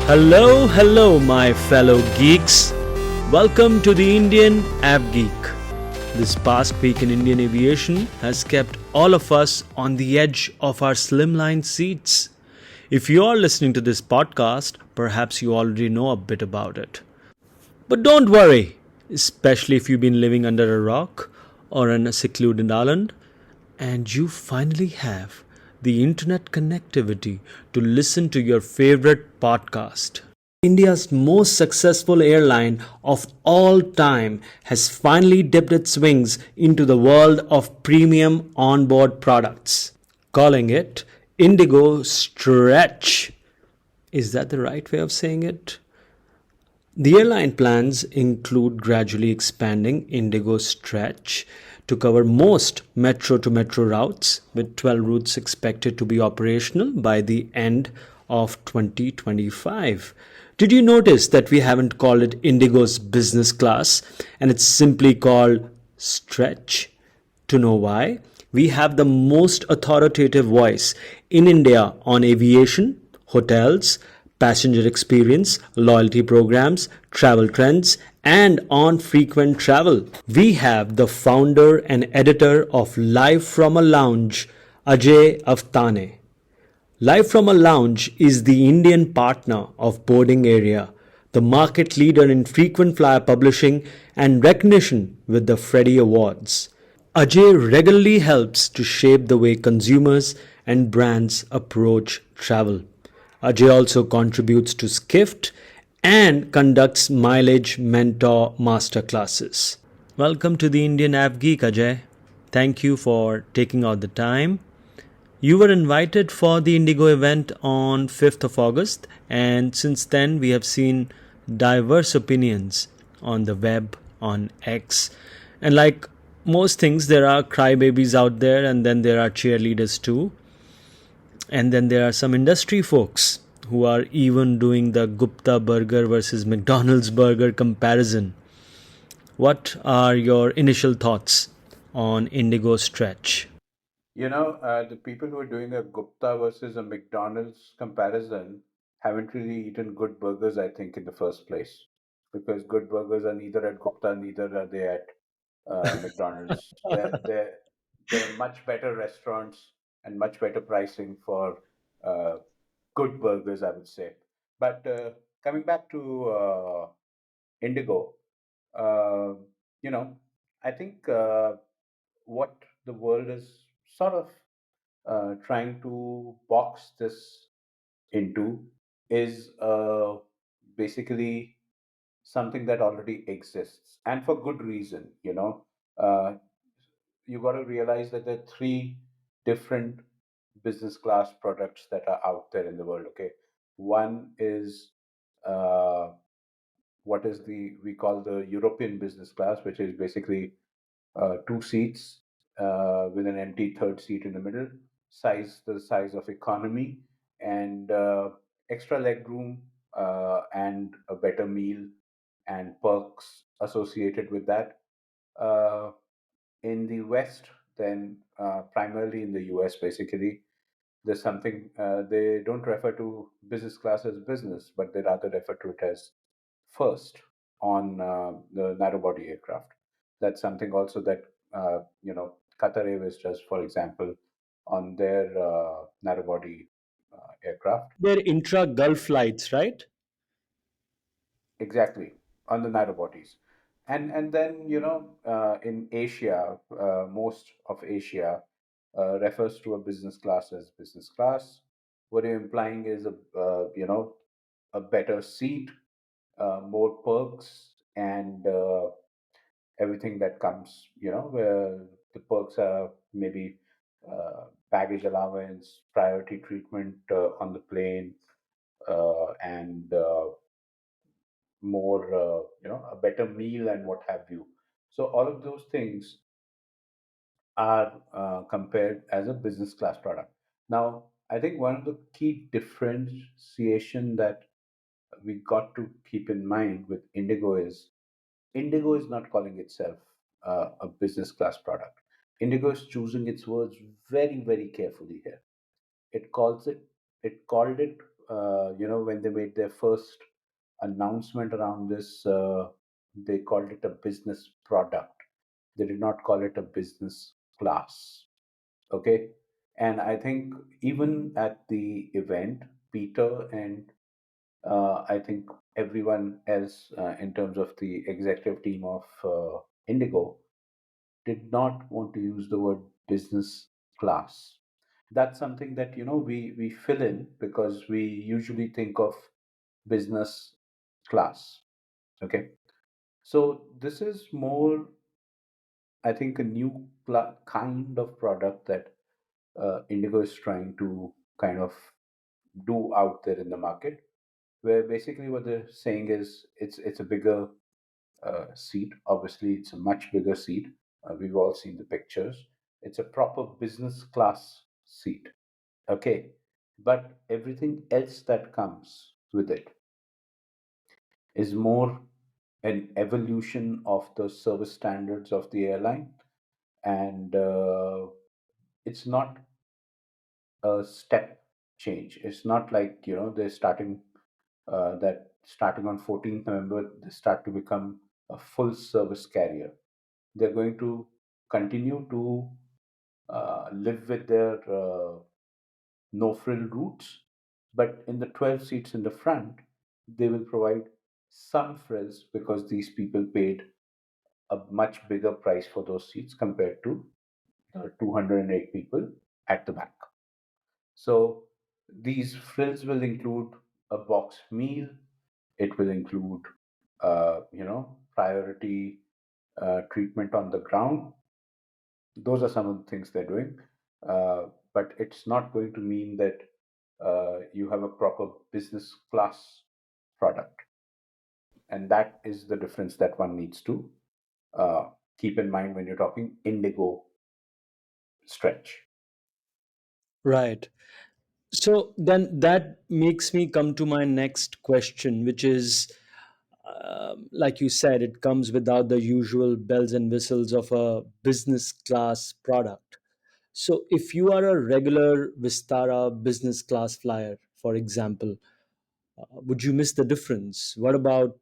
Hello, hello, my fellow geeks. Welcome to the Indian AvGeek. This past week in Indian aviation has kept all of us on the edge of our slimline seats. If you are listening to this podcast, perhaps you already know a bit about it. But don't worry, especially if you've been living under a rock or on a secluded island and you finally have the internet connectivity to listen to your favorite podcast. India's most successful airline of all time has finally dipped its wings into the world of premium onboard products, calling it IndiGo Stretch. Is that the right way of saying it? The airline plans include gradually expanding Indigo Stretch to cover most metro to metro routes, with 12 routes expected to be operational by the end of 2025. Did you notice that we haven't called it Indigo's business class and it's simply called Stretch? To know why, we have the most authoritative voice in India on aviation, hotels, passenger experience, loyalty programs, travel trends, and on frequent travel. We have the founder and editor of Live from a Lounge, Ajay Awtaney. Live from a Lounge is the Indian partner of Boarding Area, the market leader in frequent flyer publishing and recognition with the Freddie Awards. Ajay regularly helps to shape the way consumers and brands approach travel. Ajay also contributes to Skift and conducts Mileage Mentor Masterclasses. Welcome to the Indian AvGeek, Ajay. Thank you for taking out the time. You were invited for the Indigo event on 5th of August, and since then we have seen diverse opinions on the web, on X, and like most things, there are crybabies out there, and then there are cheerleaders too. And then there are some industry folks who are even doing the Gupta burger versus McDonald's burger comparison. What are your initial thoughts on Indigo Stretch? The people who are doing a Gupta versus a McDonald's comparison haven't really eaten good burgers, I think, in the first place. Because good burgers are neither at Gupta, neither are they at McDonald's. They're much better restaurants and much better pricing for uh, good burgers, I would say. But coming back to Indigo, uh, you know, I think what the world is sort of trying to box this into is basically something that already exists, and for good reason. Uh, you got to realize that there are three different business class products that are out there in the world. Okay, one is uh, what is the we call the European business class, which is basically two seats with an empty third seat in the middle, the size of economy, and extra leg room and a better meal and perks associated with that. Uh, in the West, then primarily in the US, basically, there's something they don't refer to business class as business, but they rather refer to it as first on the narrow body aircraft. That's something also that Qatar Airways does, for example, on their narrow body aircraft. They're intra Gulf flights, right? Exactly, on the narrow bodies. And then in Asia, most of Asia refers to a business class as business class. What you're implying is a better seat, more perks, and everything that comes, where the perks are maybe baggage allowance, priority treatment on the plane, and more, a better meal and what have you. So all of those things are compared as a business class product. Now, I think one of the key differentiation that we got to keep in mind with Indigo is Indigo is not calling itself a business class product. Indigo is choosing its words very, very carefully here. It calls it. It called it. when they made their first announcement around this, they called it a business product. They did not call it a business class. Okay. And I think even at the event, Peter and I think everyone else in terms of the executive team of Indigo did not want to use the word business class. That's something that we fill in because we usually think of business class. Okay, so this is more, I think, a new kind of product that Indigo is trying to kind of do out there in the market, where basically what they're saying is it's a bigger seat. Obviously, it's a much bigger seat. We've all seen the pictures. It's a proper business class seat. Okay. But everything else that comes with it is more an evolution of the service standards of the airline. And it's not a step change. It's not like, they're starting on 14th November, they start to become a full service carrier. They're going to continue to live with their no frill routes, but in the 12 seats in the front, they will provide some frills because these people paid a much bigger price for those seats compared to the 208 people at the back. So these frills will include a box meal. It will include, priority treatment on the ground. Those are some of the things they're doing. But it's not going to mean that you have a proper business class product. And that is the difference that one needs to uh, keep in mind when you're talking Indigo stretch. Right. So then that makes me come to my next question, which is, like you said, it comes without the usual bells and whistles of a business class product. So if you are a regular Vistara business class flyer, for example, would you miss the difference? What about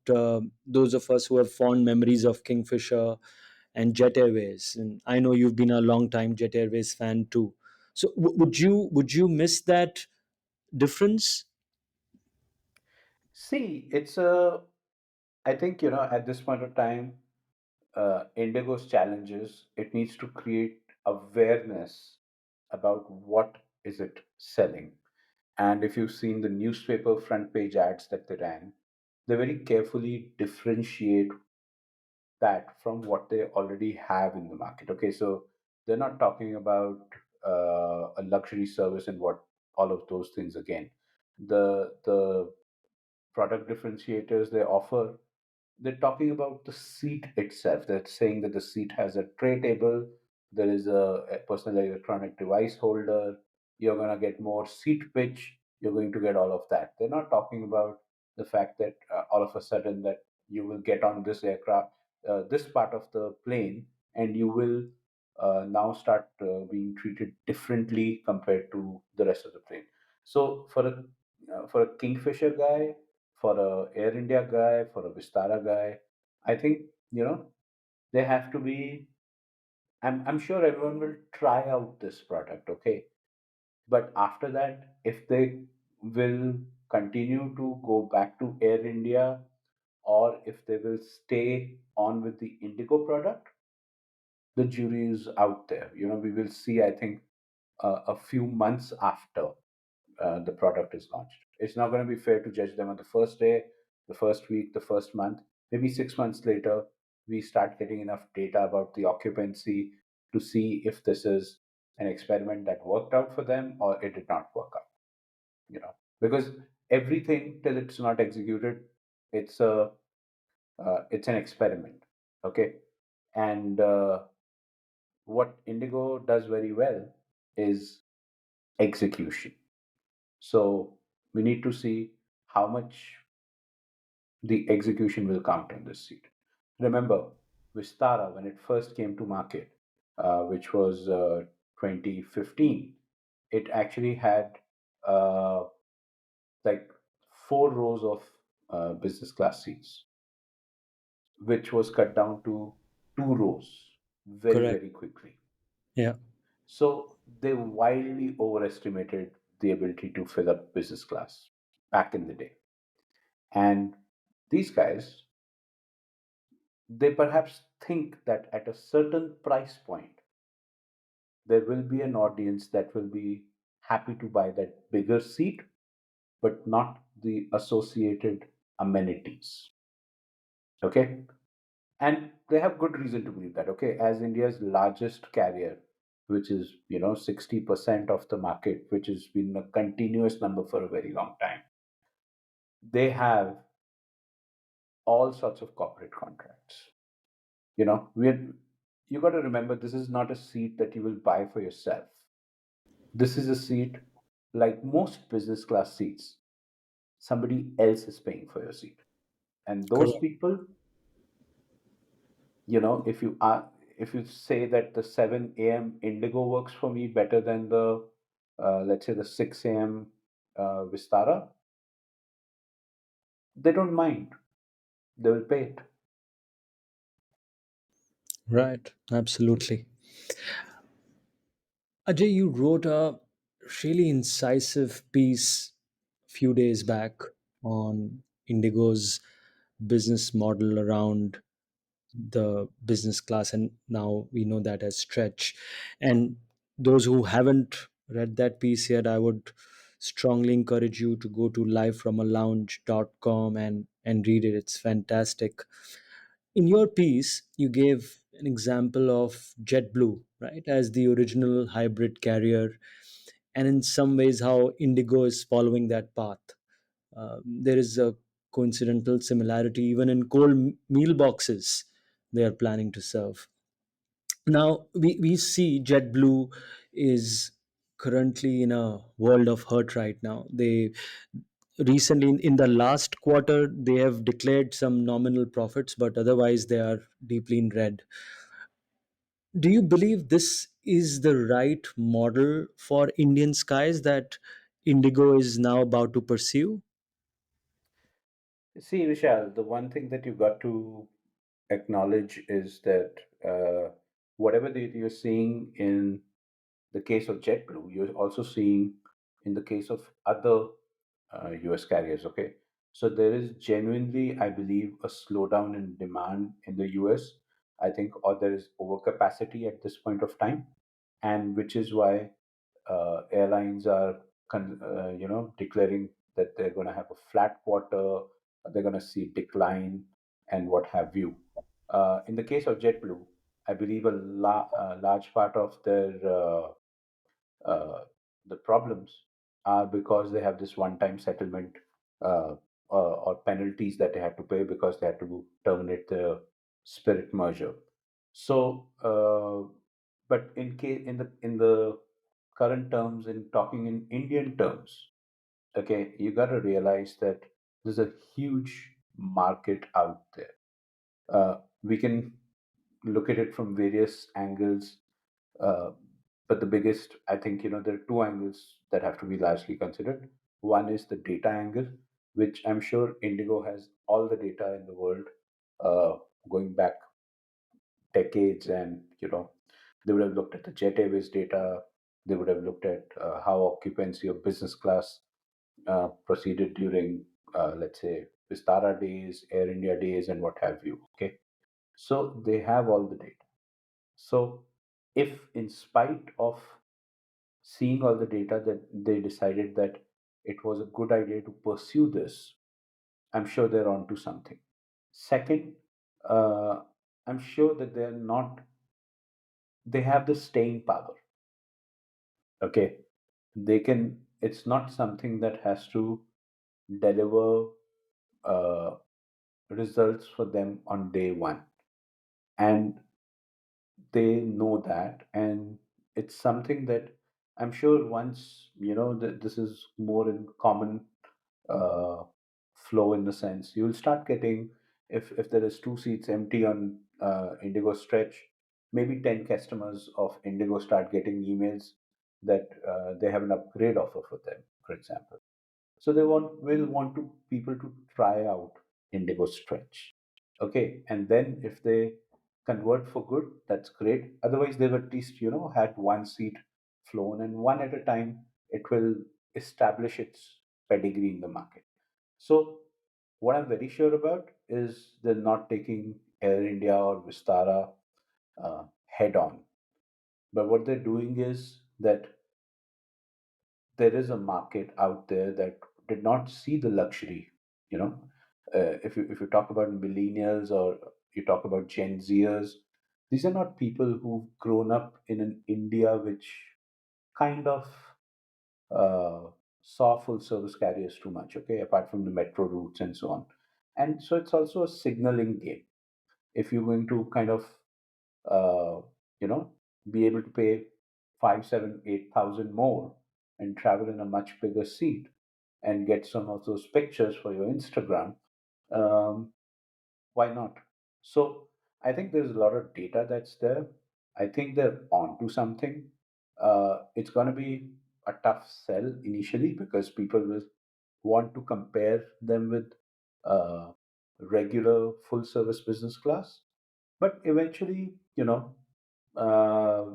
those of us who have fond memories of Kingfisher and Jet Airways? And I know you've been a long time Jet Airways fan too. So would you miss that difference? See, I think, at this point of time, Indigo's challenges, it needs to create awareness about what is it selling. And if you've seen the newspaper front page ads that they ran, they very carefully differentiate that from what they already have in the market. Okay, so they're not talking about a luxury service and what all of those things again. The product differentiators they offer, they're talking about the seat itself. They're saying that the seat has a tray table, there is a personal electronic device holder, you're going to get more seat pitch, you're going to get all of that. They're not talking about the fact that all of a sudden that you will get on this aircraft, this part of the plane, and you will now start being treated differently compared to the rest of the plane. So for a Kingfisher guy, for a Air India guy, for a Vistara guy, I think they have to be. I'm sure everyone will try out this product, okay? But after that, if they will continue to go back to Air India or if they will stay on with the Indigo product, the jury is out there. We will see, I think, a few months after the product is launched. It's not going to be fair to judge them on the first day, the first week, the first month. Maybe 6 months later, we start getting enough data about the occupancy to see if this is an experiment that worked out for them or it did not work out. Because everything till it's not executed, it's it's an experiment. Okay, and what Indigo does very well is execution. So we need to see how much the execution will count in this seat. Remember, Vistara, when it first came to market, which was 2015, it actually had uh, like 4 rows of business class seats, which was cut down to 2 rows very, Correct. very quickly. Yeah. So they wildly overestimated the ability to fill up business class back in the day. And these guys, they perhaps think that at a certain price point, there will be an audience that will be happy to buy that bigger seat, but not the associated amenities. Okay. And they have good reason to believe that. Okay. As India's largest carrier, which is, 60% of the market, which has been a continuous number for a very long time, they have all sorts of corporate contracts. We're you got to remember, this is not a seat that you will buy for yourself. This is a seat, like most business class seats, somebody else is paying for your seat. And those Correct. people, if you say that the 7 a.m. Indigo works for me better than the, let's say, the 6 a.m. Vistara, they don't mind. They will pay it. Right. Absolutely. Ajay, you wrote a really incisive piece a few days back on Indigo's business model around the business class, and now we know that as stretch. And those who haven't read that piece yet, I would strongly encourage you to go to livefromalounge.com and read it. It's fantastic. In your piece, you gave an example of JetBlue, right, as the original hybrid carrier, and in some ways how Indigo is following that path. There is a coincidental similarity even in cold meal boxes they are planning to serve. Now we see JetBlue is currently in a world of hurt right now. They recently, in the last quarter, they have declared some nominal profits, but otherwise they are deeply in red. Do you believe this is the right model for Indian skies that Indigo is now about to pursue? See, Vishal, the one thing that you got to acknowledge is that whatever that you're seeing in the case of JetBlue, you're also seeing in the case of other US carriers. Okay. So there is genuinely, I believe, a slowdown in demand in the US, I think, or there is overcapacity at this point of time, and which is why airlines are, declaring that they're going to have a flat quarter, they're going to see decline, and what have you. In the case of JetBlue, I believe a large part of their uh, the problems are because they have this one-time settlement, or penalties that they had to pay because they had to terminate the Spirit merger. So, but in the current terms, in talking in Indian terms, okay, you got to realize that there's a huge market out there. We can look at it from various angles, uh, but the biggest, I think, there are two angles that have to be largely considered. One is the data angle, which I'm sure Indigo has all the data in the world, uh, going back decades, and they would have looked at the Jet Airways data. They would have looked at how occupancy of business class proceeded during, let's say, Vistara days, Air India days, and what have you. Okay, so they have all the data. So, if in spite of seeing all the data that they decided that it was a good idea to pursue this, I'm sure they're onto something. Second, uh, I'm sure that they're not. They have the staying power. Okay, they can. It's not something that has to deliver uh, results for them on day one, and they know that, and it's something that I'm sure once that this is more in common uh, flow, in the sense you'll start getting, if there is two seats empty on Indigo stretch, maybe 10 customers of Indigo start getting emails that they have an upgrade offer for them, for example. So they will want to people to try out Indigo Stretch. Okay, and then if they convert for good, that's great. Otherwise, they've at least had one seat flown, and one at a time, it will establish its pedigree in the market. So what I'm very sure about is they're not taking Air India or Vistara head on. But what they're doing is that there is a market out there that did not see the luxury. You know, if you talk about millennials or you talk about Gen Zers, these are not people who've grown up in an India which kind of saw full service carriers too much. Okay, apart from the metro routes and so on, and so it's also a signaling game. If you're going to kind of uh, you know, be able to pay 5, 7, 8,000 more and travel in a much bigger seat and get some of those pictures for your Instagram. Um, why not? So I think there's a lot of data that's there. I think they're onto something. It's going to be a tough sell initially because people will want to compare them with uh, regular full service business class. But eventually, uh,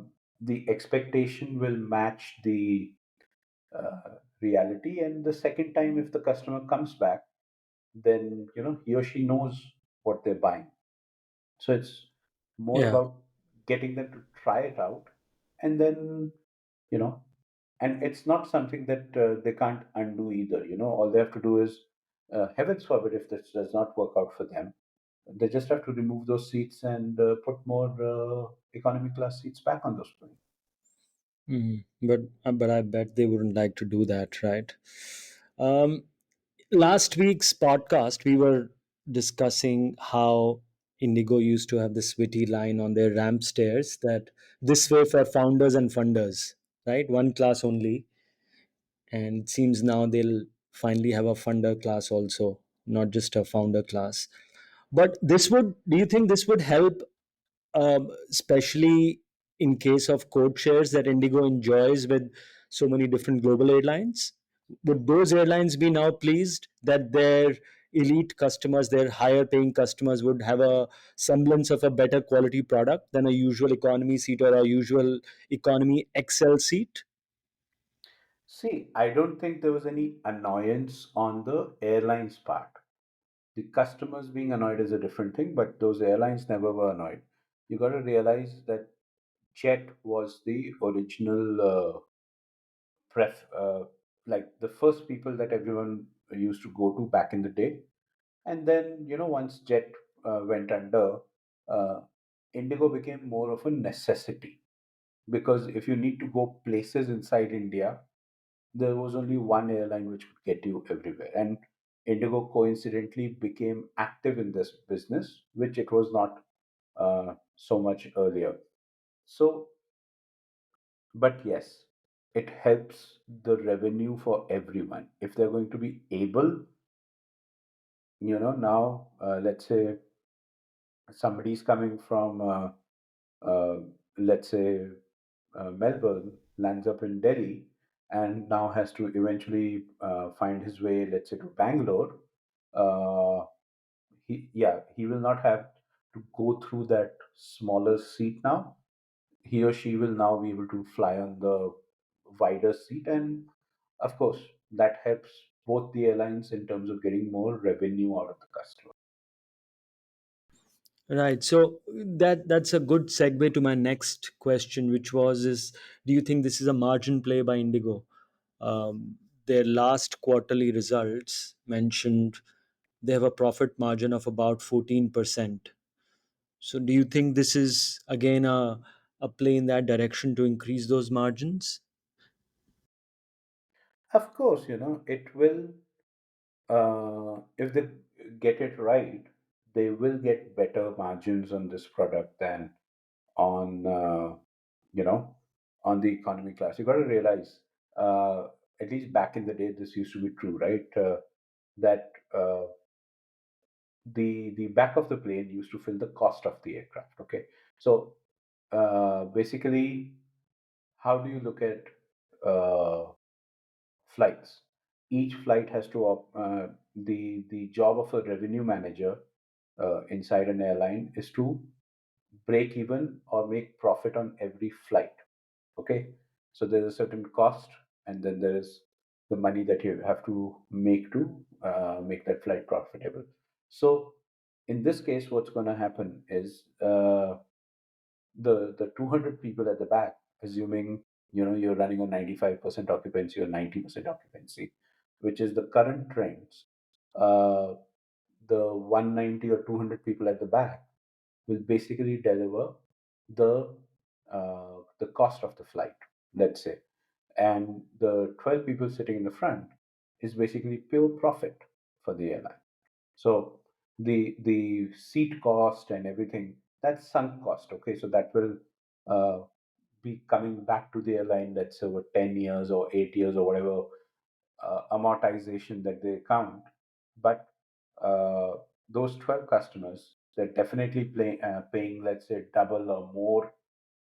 the expectation will match the reality. And the second time, if the customer comes back, then he or she knows what they're buying. So it's more Yeah. about getting them to try it out, and then you know, and it's not something that they can't undo either. All they have to do is, heavens forbid, if this does not work out for them, they just have to remove those seats and put more economy class seats back on those planes. But I bet they wouldn't like to do that, right? Um, Last week's podcast, we were discussing how Indigo used to have this witty line on their ramp stairs that this way for founders and funders, right? One class only. And it seems now they'll finally have a funder class also, not just a founder class. But do you think this would help, especially in case of code shares that Indigo enjoys with so many different global airlines? Would those airlines be now pleased that their elite customers, their higher paying customers, would have a semblance of a better quality product than a usual economy seat or a usual economy XL seat? See, I don't think there was any annoyance on the airlines part. The customers being annoyed is a different thing, but those airlines never were annoyed. You got to realize that Jet was the original pref, like the first people that everyone used to go to back in the day. And then, once Jet went under, uh, Indigo became more of a necessity because if you need to go places inside India, there was only one airline which could get you everywhere. And Indigo coincidentally became active in this business, which it was not so much earlier. So, but yes, it helps the revenue for everyone. If they're going to be able, now, let's say somebody's coming from, uh, let's say, Melbourne, lands up in Delhi, and now has to eventually find his way, let's say, to Bangalore. Uh, he will not have to go through that smaller seat now. He or she will now be able to fly on the wider seat, and of course, that helps both the airlines in terms of getting more revenue out of the customer. Right. So that's a good segue to my next question, which was: is do you think this is a margin play by Indigo? Their last quarterly results mentioned they have a profit margin of about 14%. So do you think this is again a play in that direction to increase those margins? Of course, it will. If they get it right, they will get better margins on this product than on you know on the economy class. You got to realize, uh, at least back in the day, this used to be true, right? That the back of the plane used to fill the cost of the aircraft. Okay, so basically, how do you look at uh, flights? each flight has to the job of a revenue manager inside an airline is to break even or make profit on every flight. Okay, so there's a certain cost, and then there is the money that you have to make to make that flight profitable. So in this case, what's going to happen is the 200 people at the back, assuming you're running a 95% occupancy or 90% occupancy, which is the current trends. Uh, the 190 or 200 people at the back will basically deliver the cost of the flight, let's say, and the 12 people sitting in the front is basically pure profit for the airline. So the seat cost and everything, that's sunk cost. Okay, so that will uh, be coming back to the airline, let's say over 10 years or 8 years or whatever amortization that they count. But uh, those 12 customers, they're definitely paying, let's say, double or more.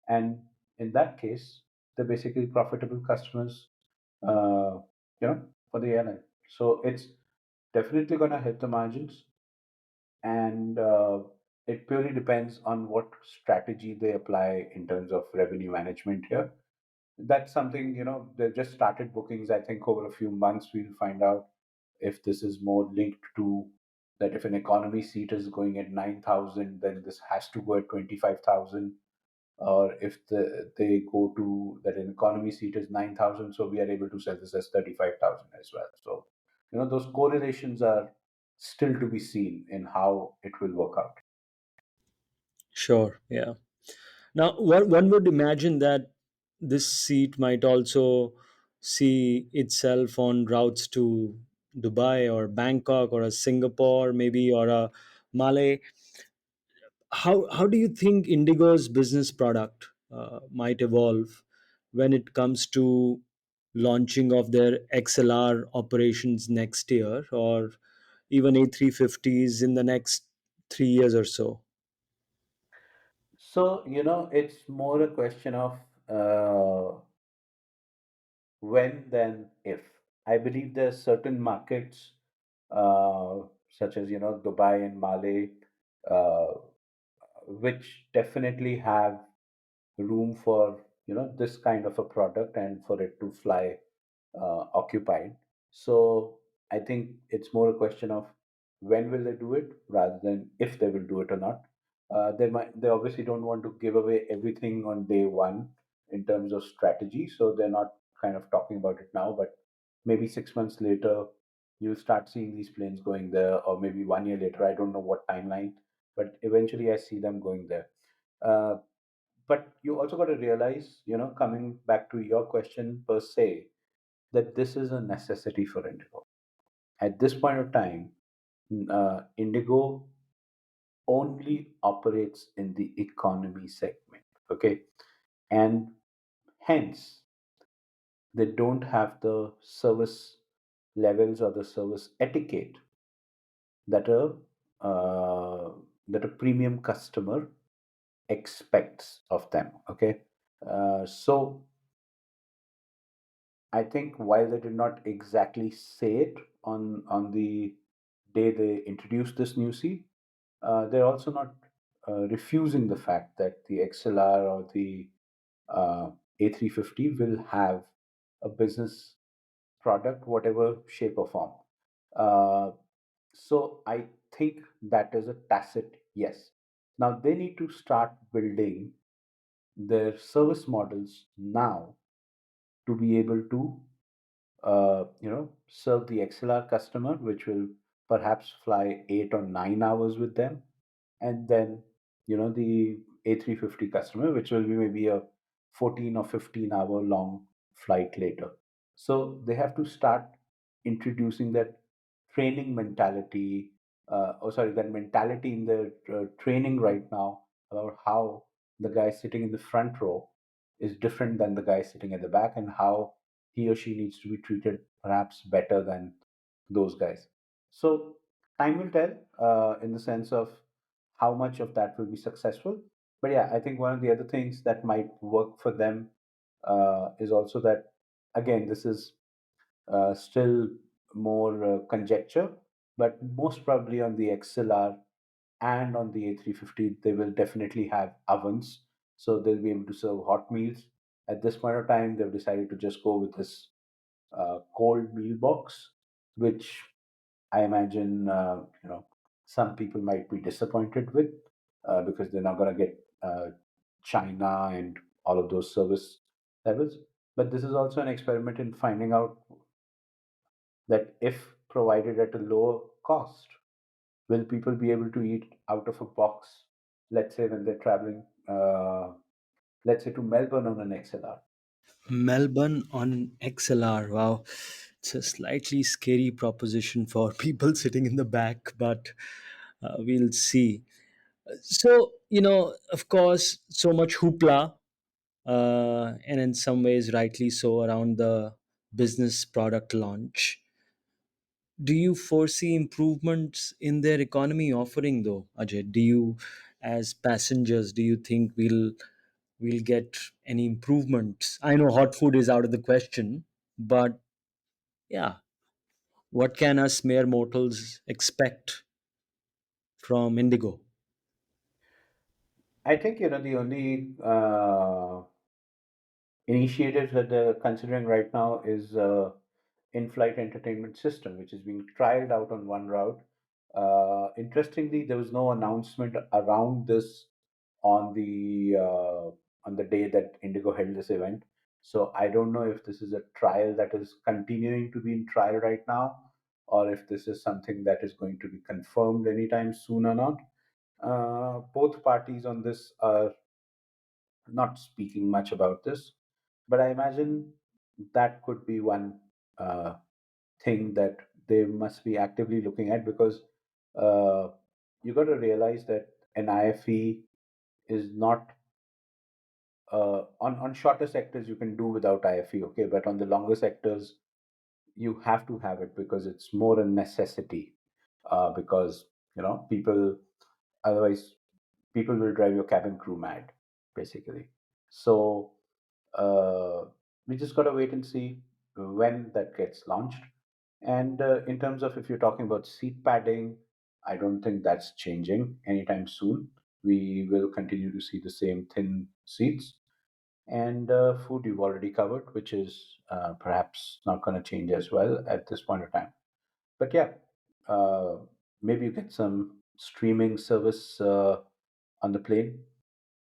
And in that case, they're basically profitable customers, uh, for the airline. So it's definitely going to hit the margins. And it purely depends on what strategy they apply in terms of revenue management here. That's something, they've just started bookings. I think over a few months we'll find out if this is more linked to that if an economy seat is going at 9,000, then this has to go at 25,000. Or if they go to that an economy seat is 9,000, so we are able to sell this as 35,000 as well. So, those correlations are still to be seen in how it will work out. Sure. Yeah. Now, one would imagine that this seat might also see itself on routes to Dubai or Bangkok or a Singapore, maybe, or a Malay. How do you think Indigo's business product might evolve when it comes to launching of their XLR operations next year, or even A350s in the next 3 years or so? So, it's more a question of when than if. I believe there's certain markets, such as, Dubai and Malay, uh, which definitely have room for this kind of a product and for it to fly occupied. So I think it's more a question of when will they do it rather than if they will do it or not. They obviously don't want to give away everything on day one in terms of strategy, so they're not kind of talking about it now. But maybe 6 months later, you'll start seeing these planes going there, or maybe 1 year later. I don't know what timeline, but eventually I see them going there. Uh, but you also got to realize, coming back to your question per se, that this is a necessity for Indigo. At this point of time, Indigo only operates in the economy segment, okay? And hence, they don't have the service levels or the service etiquette that uh, a premium customer expects of them, okay? So I think while they did not exactly say it on the day they introduced this new seat, they're also not refusing the fact that the XLR or the A350 will have a business product, whatever shape or form. Uh, so I think that is a tacit yes. Now they need to start building their service models now to be able to serve the XLR customer, which will perhaps fly 8 or 9 hours with them, and then the A350 customer, which will be maybe a 14 or 15-hour long flight later. So they have to start introducing that training mentality, that mentality in their training right now about how the guy sitting in the front row is different than the guy sitting at the back, and how he or she needs to be treated perhaps better than those guys. So time will tell, in the sense of how much of that will be successful. But yeah, I think one of the other things that might work for them is also that, again, this is still more conjecture, but most probably on the XLR and on the A350, they will definitely have ovens, so they'll be able to serve hot meals. At this point of time, they've decided to just go with this cold meal box, which I imagine some people might be disappointed with because they're not going to get China and all of those service levels. But this is also an experiment in finding out that if provided at a lower cost, will people be able to eat out of a box? Let's say when they're traveling, let's say to Melbourne on an XLR. Melbourne on an XLR. Wow. It's a slightly scary proposition for people sitting in the back, but we'll see. So, of course, so much hoopla, and in some ways, rightly so, around the business product launch. Do you foresee improvements in their economy offering, though, Ajay? Do you, as passengers, do you think we'll get any improvements? I know hot food is out of the question, but yeah, what can us mere mortals expect from Indigo? I think the only initiative that they're considering right now is in-flight entertainment system, which is being trialed out on one route. Interestingly, there was no announcement around this on the day that Indigo held this event. So I don't know if this is a trial that is continuing to be in trial right now, or if this is something that is going to be confirmed anytime soon or not. Both parties on this are not speaking much about this, but I imagine that could be one uh, thing that they must be actively looking at because uh, you got to realize that an IFE is not on shorter sectors you can do without IFE, okay, but on the longer sectors you have to have it because it's more a necessity. Because people otherwise people will drive your cabin crew mad, basically. So uh, we just got to wait and see when that gets launched. And in terms of if you're talking about seat padding, I don't think that's changing anytime soon. We will continue to see the same thin seats. And food you've already covered, which is perhaps not going to change as well at this point of time. But yeah, uh, maybe you get some streaming service on the plane,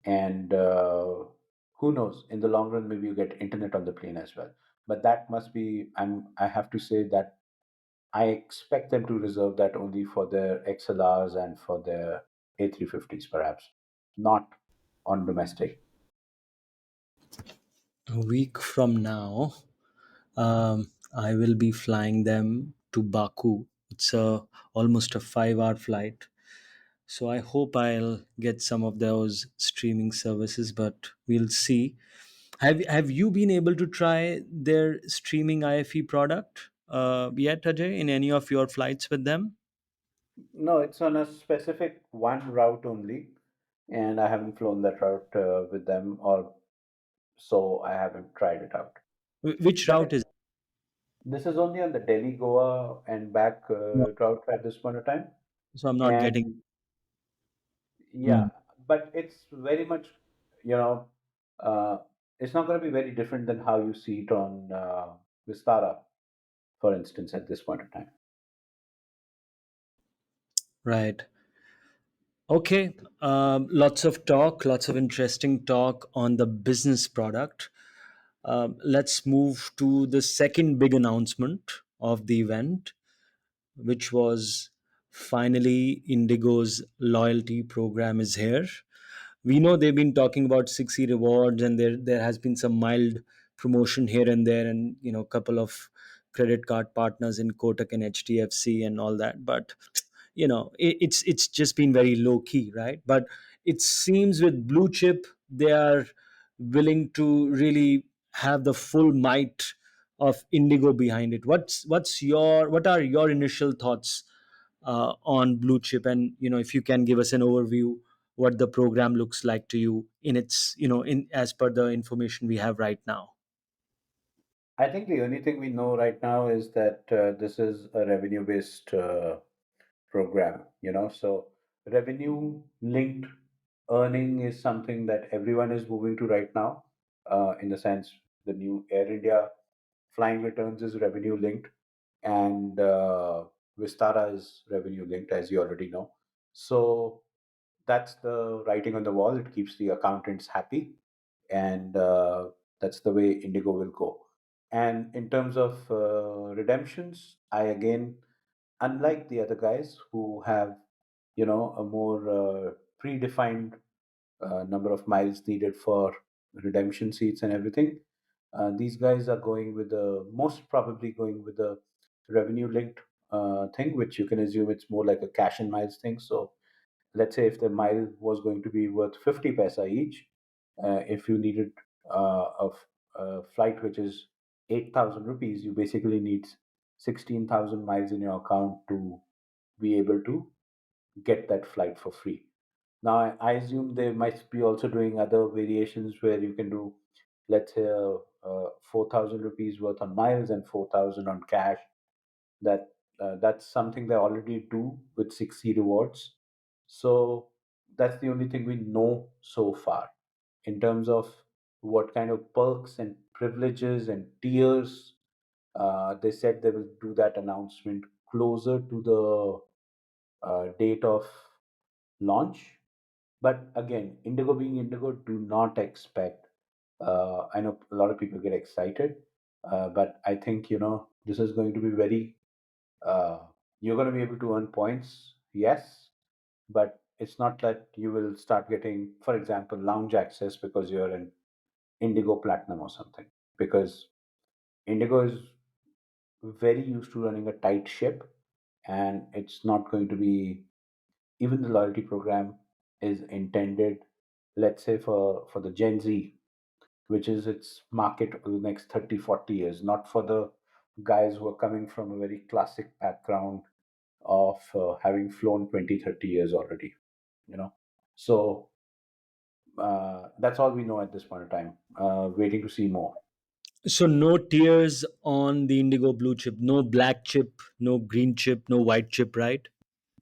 and who knows, in the long run, maybe you get internet on the plane as well. But that must be, I have to say that I expect them to reserve that only for their XLRs and for their A350s, perhaps, not on domestic. A week from now, I will be flying them to Baku. It's almost a 5-hour flight. So I hope I'll get some of those streaming services, but we'll see. Have you been able to try their streaming IFE product yet, Ajay, in any of your flights with them? No, it's on a specific one route only, and I haven't flown that route with them, or so I haven't tried it out. Which But route is? this is only on the Delhi, Goa, and back No, route at this point of time. so I'm not getting. And Hmm. yeah, but it's very much, you know, uh, it's not going to be very different than how you see it on Vistara, for instance, at this point of time. Right. Okay. Lots of talk, lots of interesting talk on the business product. Let's move to the second big announcement of the event, which was finally Indigo's loyalty program is here. We know they've been talking about 60 rewards, and there has been some mild promotion here and there, and a couple of credit card partners in Kotak and HDFC and all that. But it's just been very low key, right? But it seems with Blue Chip, they are willing to really have the full might of Indigo behind it. What are your initial thoughts on Blue Chip, and if you can give us an overview what the program looks like to you in its in as per the information we have right now. I think the only thing we know right now is that this is a revenue-based program, so revenue-linked earning is something that everyone is moving to right now. In the sense, the new Air India flying returns is revenue-linked, and Vistara is revenue-linked, as you already know. So that's the writing on the wall. It keeps the accountants happy, and that's the way Indigo will go. And in terms of redemptions, I again, unlike the other guys who have, a more predefined number of miles needed for redemption seats and everything, these guys are going with the most probably going with the revenue linked thing, which you can assume it's more like a cash and miles thing. So let's say if the mile was going to be worth 50 paisa each, if you needed a flight which is 8,000 rupees, you basically need 16,000 miles in your account to be able to get that flight for free. Now, I assume they might be also doing other variations where you can do, let's say, 4,000 rupees worth on miles and 4,000 on cash. That's something they already do with 6C rewards. So that's the only thing we know so far in terms of what kind of perks and privileges and tiers. They said they will do that announcement closer to the date of launch. But again, Indigo being Indigo, do not expect. I know a lot of people get excited, but I think this is going to be very. Uh, you're going to be able to earn points, yes, but it's not that you will start getting, for example, lounge access because you're in Indigo Platinum or something. Because Indigo is very used to running a tight ship, and it's not going to be, even the loyalty program is intended, let's say, for the Gen Z, which is its market over the next 30, 40 years, not for the guys who are coming from a very classic background of having flown 20, 30 years already, you know. So that's all we know at this point in time. Waiting to see more. So no tiers on the Indigo Blue Chip, no black chip, no green chip, no white chip, right?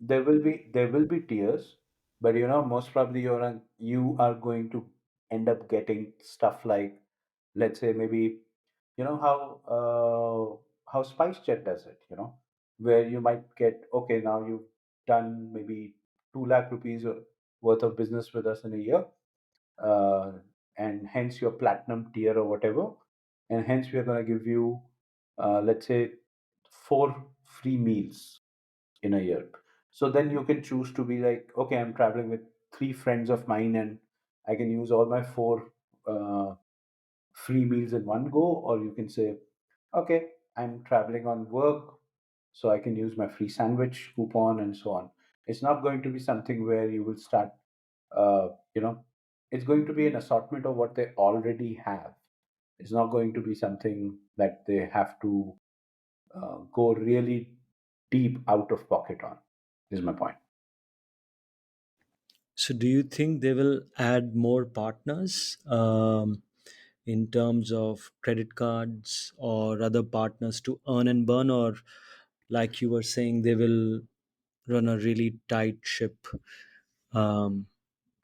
There will be tiers, but most probably you are going to end up getting stuff like, let's say, maybe how SpiceJet does it, where you might get, okay, now you've done maybe 2 lakh rupees worth of business with us in a year, uh, and hence your platinum tier or whatever, and hence we are going to give you, let's say, 4 free meals in a year. So then you can choose to be like, okay, I'm traveling with 3 friends of mine, and I can use all my 4 free meals in one go. Or you can say, okay, I'm traveling on work, so I can use my free sandwich coupon and so on. It's not going to be something where you will start, uh, you know, it's going to be an assortment of what they already have. It's not going to be something that they have to go really deep out of pocket on, is my point. So do you think they will add more partners in terms of credit cards or other partners to earn and burn, or like you were saying, they will run a really tight ship um,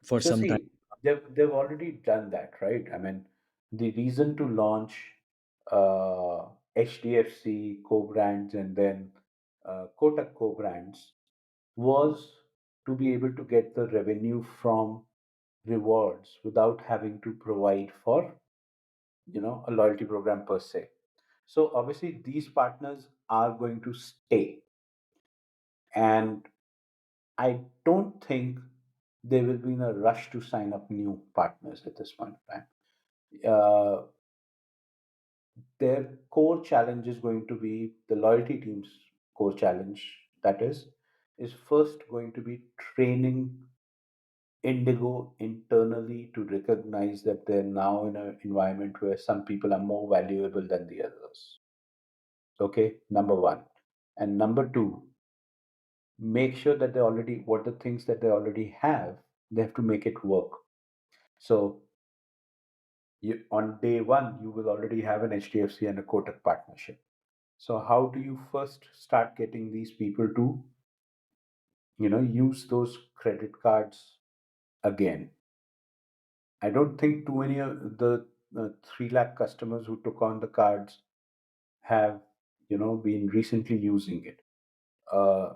for So some time? see, they've already done that, right? I mean, the reason to launch uh, HDFC co-brands and then Kotak co-brands was to be able to get the revenue from rewards without having to provide for, a loyalty program per se. So obviously these partners are going to stay, and I don't think they will be in a rush to sign up new partners at this point in time. Uh, their core challenge is going to be the loyalty team's core challenge. That is first going to be training Indigo internally to recognize that they're now in an environment where some people are more valuable than the others. Okay, number one. And number two, make sure that they already, what the things that they already have, they have to make it work. So On day one, you will already have an HDFC and a Kotak partnership. So how do you first start getting these people to, use those credit cards again? I don't think too many of the 3 lakh customers who took on the cards have, been recently using it. Uh,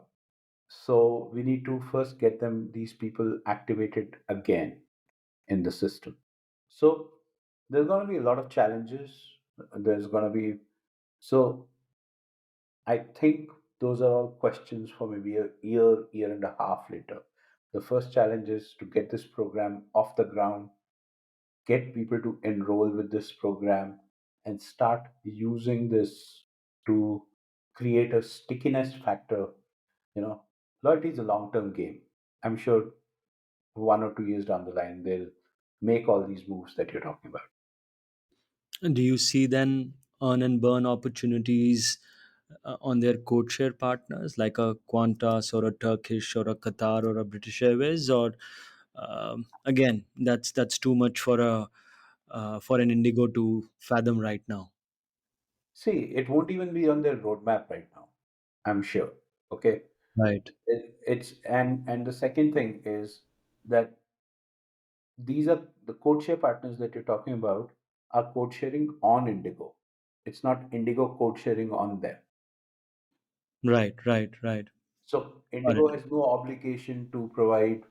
so we need to first get these people activated again in the system. So there's going to be a lot of challenges. There's going to be, so I think those are all questions for maybe a year and a half later. The first challenge is to get this program off the ground, get people to enroll with this program, and start using this to create a stickiness factor. You know, loyalty is a long term game. I'm sure 1 or 2 years down the line, they'll make all these moves that you're talking about. And do you see then earn and burn opportunities on their codeshare partners like a Qantas or a Turkish or a Qatar or a British Airways, or again that's too much for a for an Indigo to fathom right now? See, it won't even be on their roadmap right now, I'm sure. Okay. Right. It's and the second thing is that these are the code share partners that you're talking about are code sharing on Indigo. It's not Indigo code sharing on them. Right. Right. Right. So Got Indigo it. has no obligation to provide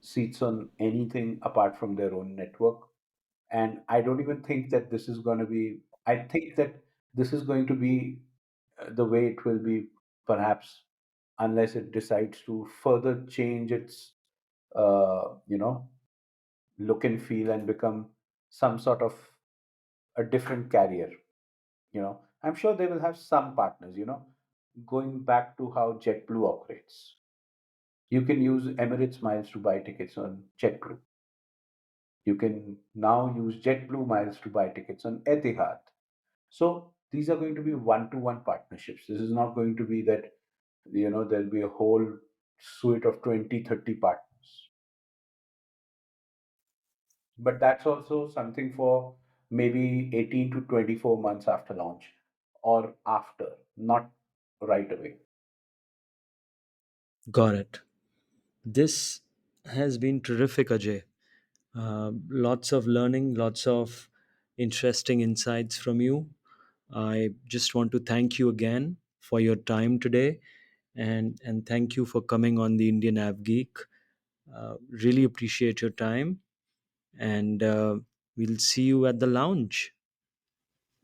seats on anything apart from their own network. And I don't even think that this is going to be, I think that this is going to be the way it will be, perhaps, unless it decides to further change its, look and feel and become some sort of a different carrier. I'm sure they will have some partners, going back to how JetBlue operates. You can use Emirates miles to buy tickets on JetBlue. You can now use JetBlue miles to buy tickets on Etihad. So these are going to be one-to-one partnerships. This is not going to be that, there'll be a whole suite of 20, 30 partners. But that's also something for maybe 18 to 24 months after launch or after, not right away. Got it. This has been terrific, Ajay. Lots of learning, lots of interesting insights from you. I just want to thank you again for your time today, and thank you for coming on the Indian AvGeek. Really appreciate your time, and we'll see you at the lounge.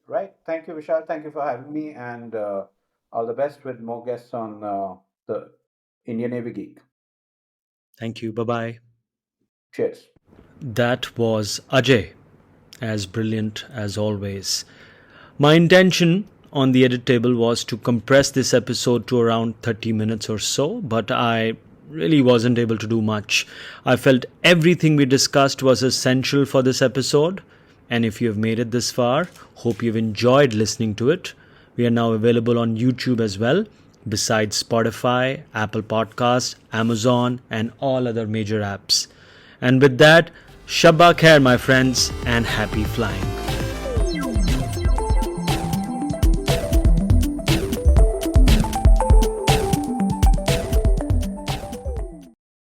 Right. Thank you, Vishal. Thank you for having me, and all the best with more guests on the Indian AvGeek. Thank you. Bye bye. Cheers. That was Ajay, as brilliant as always. My intention on the edit table was to compress this episode to around 30 minutes or so, but I really wasn't able to do much. I felt everything we discussed was essential for this episode, and if you have made it this far, hope you've enjoyed listening to it. We are now available on YouTube as well, besides Spotify, Apple Podcast, Amazon, and all other major apps. And with that, Shabba Khair, my friends, and happy flying.